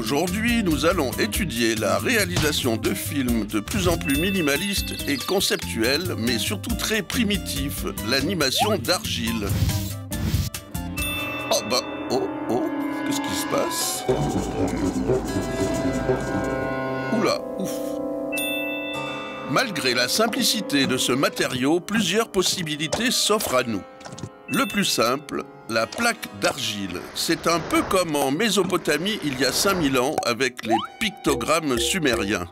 Aujourd'hui, nous allons étudier la réalisation de films de plus en plus minimalistes et conceptuels, mais surtout très primitifs, l'animation d'argile. Oh bah, qu'est-ce qui se passe? Oula, ouf. Malgré la simplicité de ce matériau, plusieurs possibilités s'offrent à nous. Le plus simple, la plaque d'argile. C'est un peu comme en Mésopotamie il y a 5000 ans avec les pictogrammes sumériens.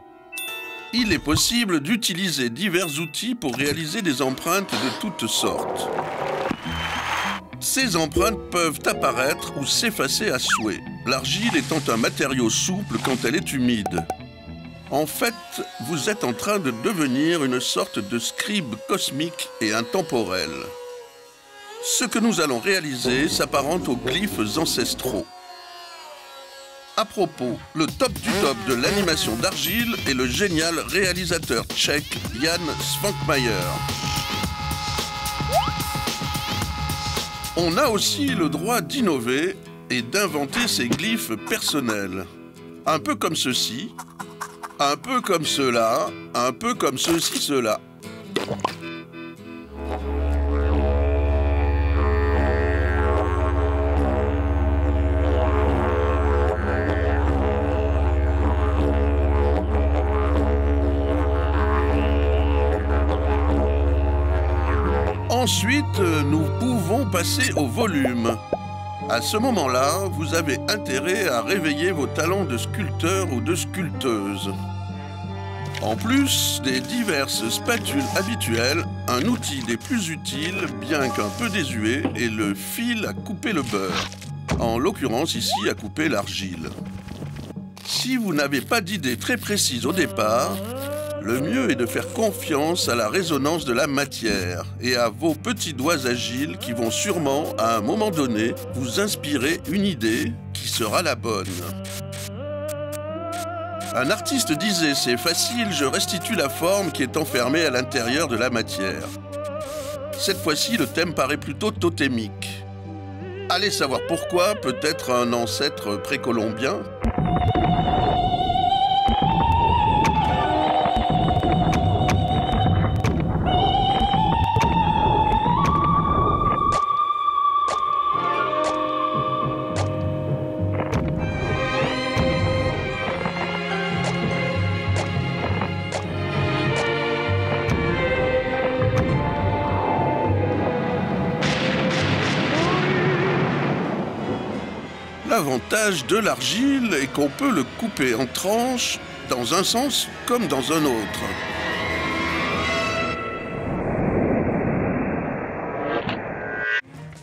Il est possible d'utiliser divers outils pour réaliser des empreintes de toutes sortes. Ces empreintes peuvent apparaître ou s'effacer à souhait, l'argile étant un matériau souple quand elle est humide. En fait, vous êtes en train de devenir une sorte de scribe cosmique et intemporel. Ce que nous allons réaliser s'apparente aux glyphes ancestraux. À propos, le top du top de l'animation d'argile est le génial réalisateur tchèque Jan Svankmajer. On a aussi le droit d'innover et d'inventer ses glyphes personnels. Un peu comme ceci, un peu comme cela, un peu comme ceci, cela. Ensuite, nous pouvons passer au volume. À ce moment-là, vous avez intérêt à réveiller vos talents de sculpteur ou de sculpteuse. En plus des diverses spatules habituelles, un outil des plus utiles, bien qu'un peu désuet, est le fil à couper le beurre. En l'occurrence ici, à couper l'argile. Si vous n'avez pas d'idée très précise au départ, le mieux est de faire confiance à la résonance de la matière et à vos petits doigts agiles qui vont sûrement, à un moment donné, vous inspirer une idée qui sera la bonne. Un artiste disait « c'est facile, je restitue la forme qui est enfermée à l'intérieur de la matière ». Cette fois-ci, le thème paraît plutôt totémique. Allez savoir pourquoi, peut-être un ancêtre précolombien ? L'avantage de l'argile est qu'on peut le couper en tranches dans un sens comme dans un autre.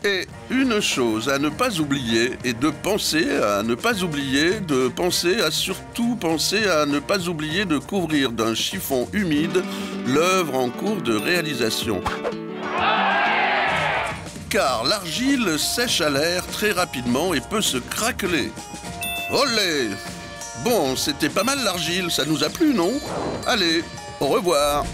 Et une chose à ne pas oublier est de penser à ne pas oublier de penser à surtout penser à ne pas oublier de couvrir d'un chiffon humide l'œuvre en cours de réalisation. Car l'argile sèche à l'air très rapidement et peut se craqueler. Olé! Bon, c'était pas mal l'argile, ça nous a plu, non? Allez, au revoir!